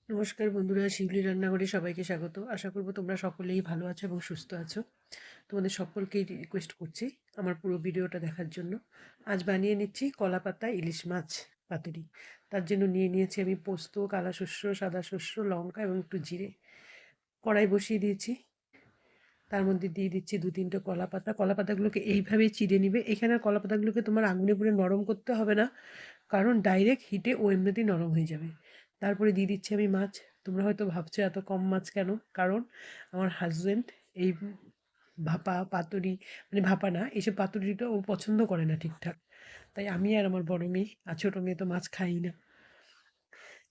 নমস্কার বন্ধুরা, শিউলি রান্নাঘরে সবাইকে স্বাগত। আশা করব তোমরা সকলেই ভালো আছো এবং সুস্থ আছো। তোমাদের সকলকেই রিকোয়েস্ট করছি আমার পুরো ভিডিওটা দেখার জন্য। আজ বানিয়ে নিচ্ছি কলা পাতা ইলিশ মাছ পাতুরি। তার জন্য নিয়ে নিয়েছি আমি পোস্ত, কালা শস্য, সাদা শস্য, লঙ্কা এবং একটু জিরে। কড়াই বসিয়ে দিয়েছি, তার মধ্যে দিয়ে দিচ্ছি 2-3টে কলা পাতা। কলা পাতাগুলোকে এইভাবেই চিড়ে নিবে। এখানে কলা পাতাগুলোকে তোমার আঙুলে পুরে নরম করতে হবে না, কারণ ডাইরেক্ট হিটে ও এমনিতেই নরম হয়ে যাবে। তারপরে দিয়ে দিচ্ছি আমি মাছ। তোমরা হয়তো ভাবছো এত কম মাছ কেন? কারণ আমার হাজব্যান্ড এই ভাপা পাতুরি, মানে ভাপা না, এসব পাতুরিটা ও পছন্দ করে না ঠিকঠাক। তাই আমি আর আমার বড় মেয়ে আর ছোটো মেয়ে তো মাছ খাই না।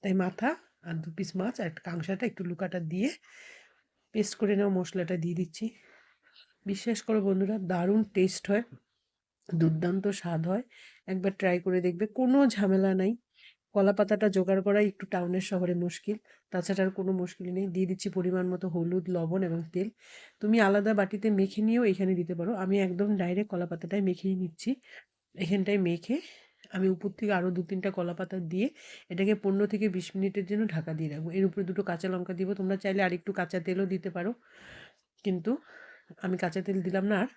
তাই মাথা আর 2 পিস মাছ আর কাঁকড়াটা একটু লুকাটা দিয়ে পেস্ট করে নেওয়া মশলাটা দিয়ে দিচ্ছি। বিশ্বাস করো বন্ধুরা, দারুণ টেস্ট হয়, দুর্দান্ত স্বাদ হয়। একবার ট্রাই করে দেখবে, কোনো ঝামেলা নাই। কলা পাতাটা জোগাড় করাই একটু টাউনের শহরে মুশকিল, তাছাড়া আর কোনো মুশকিল নেই। দিয়ে দিচ্ছি পরিমাণ মতো হলুদ, লবণ এবং তেল। তুমি আলাদা বাটিতে মেখে নিয়েও এখানে দিতে পারো, আমি একদম ডাইরেক্ট কলা পাতাটাই মেখেই নিচ্ছি। এখানটায় মেখে আমি উপর থেকে আরও 2-3টা কলা পাতা দিয়ে এটাকে 15 থেকে 20 মিনিটের জন্য ঢাকা দিয়ে রাখবো। এর উপরে 2টো কাঁচা লঙ্কা দিব, তোমরা চাইলে আরেকটু কাঁচা তেলও দিতে পারো, কিন্তু আমি কাঁচা তেল দিলাম না। আর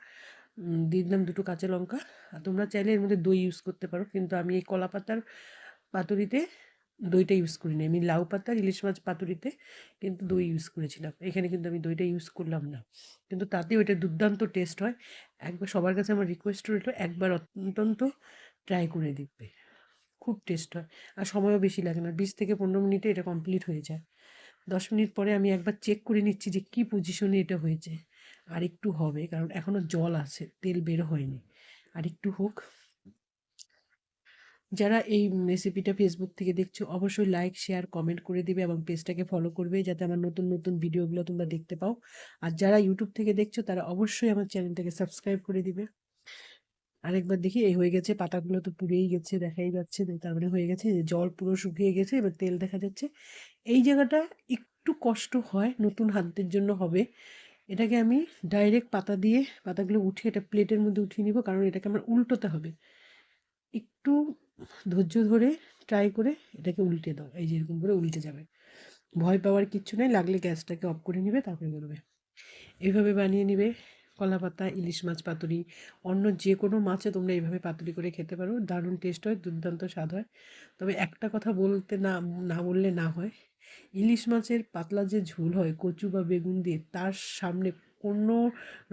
দিয়ে দিলাম 2টো কাঁচা লঙ্কা। আর তোমরা চাইলে এর মধ্যে দই ইউজ করতে পারো, কিন্তু আমি এই কলা পাতার পাতুরিতে দইটা ইউজ করিনি। আমি লাউ পাতার ইলিশ মাছ পাতুরিতে কিন্তু দই ইউজ করেছিলাম, এখানে কিন্তু আমি দইটা ইউজ করলাম না, কিন্তু তাতেও এটা দুর্দান্ত টেস্ট হয়। একবার সবার কাছে আমার রিকোয়েস্ট রইল, একবার অন্তত ট্রাই করে দেখবে, খুব টেস্ট হয়। আর সময়ও বেশি লাগে না, 20 থেকে 15 মিনিটে এটা কমপ্লিট হয়ে যায়। 10 মিনিট পরে আমি একবার চেক করে নিচ্ছি যে কী পজিশনে এটা হয়েছে। আর একটু হবে, কারণ এখনও জল আছে, তেল বের হয়নি, আর একটু হোক। যারা এই রেসিপিটা ফেসবুক থেকে দেখছো অবশ্যই লাইক, শেয়ার, কমেন্ট করে দিবে এবং পেজটাকে ফলো করবে, যাতে আমার নতুন নতুন ভিডিওগুলো তোমরা দেখতে পাও। আর যারা ইউটিউব থেকে দেখছো তারা অবশ্যই আমার চ্যানেলটাকে সাবস্ক্রাইব করে দিবে। আরেকবার দেখি, এই হয়ে গেছে, পাতাগুলো তো পুড়েই গেছে, দেখাই যাচ্ছে, তার মানে হয়ে গেছে, যে জল পুরো শুকিয়ে গেছে, এবার তেল দেখা যাচ্ছে। এই জায়গাটা একটু কষ্ট হয়, নতুন হাতদের জন্য হবে। এটাকে আমি ডাইরেক্ট পাতা দিয়ে পাতাগুলো উঠিয়ে এটা প্লেটের মধ্যে উঠিয়ে নিব, কারণ এটাকে আমার উল্টোতে হবে। একটু ধৈর্য ধরে ট্রাই করে এটাকে উল্টে দাও, এই যে এরকম করে উল্টে যাবে। ভয় পাওয়ার কিচ্ছু নেই, লাগলে গ্যাসটাকে অফ করে নিবে, তারপরে বেরোবে। এইভাবে বানিয়ে নিবে কলা পাতা ইলিশ মাছ পাতুরি। অন্য যে কোনো মাছে তোমরা এইভাবে পাতুরি করে খেতে পারো, দারুণ টেস্ট হয়, দুর্দান্ত স্বাদ হয়। তবে একটা কথা বলতে না না বললে না হয়, ইলিশ মাছের পাতলা যে ঝোল হয় কচু বা বেগুন দিয়ে, তার সামনে কোনো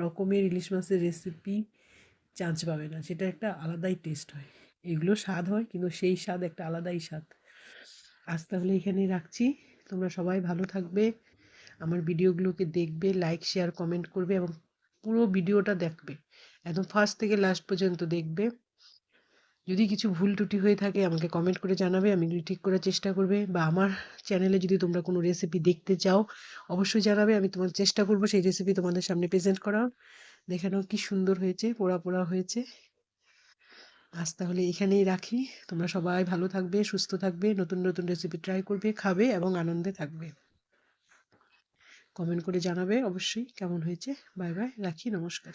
রকমের ইলিশ মাছের রেসিপি চান্স পাবে না, সেটা একটা আলাদাই টেস্ট হয়। এগুলো স্বাদ হয়, কিন্তু সেই স্বাদ একটা আলাদাই স্বাদ। আজ তাহলে এখানেই রাখছি। তোমরা সবাই ভালো থাকবে, আমার ভিডিওগুলোকে দেখবে, লাইক, শেয়ার, কমেন্ট করবে এবং পুরো ভিডিওটা দেখবে, একদম ফার্স্ট থেকে লাস্ট পর্যন্ত দেখবে। যদি কিছু ভুল ত্রুটি হয়ে থাকে আমাকে কমেন্ট করে জানাবে, আমি এগুলি ঠিক করার চেষ্টা করবে। বা আমার চ্যানেলে যদি তোমরা কোনো রেসিপি দেখতে চাও অবশ্যই জানাবে, আমি তোমার চেষ্টা করব সেই রেসিপি তোমাদের সামনে প্রেজেন্ট করার। দেখানো কি সুন্দর হয়েছে, পোড়া পোড়া হয়েছে। আজ তাহলে এখানেই রাখি। তোমরা সবাই ভালো থাকবে, সুস্থ থাকবে, নতুন নতুন রেসিপি ট্রাই করবে, খাবে এবং আনন্দে থাকবে। কমেন্ট করে জানাবে অবশ্যই কেমন হয়েছে। বাই বাই, রাখি, নমস্কার।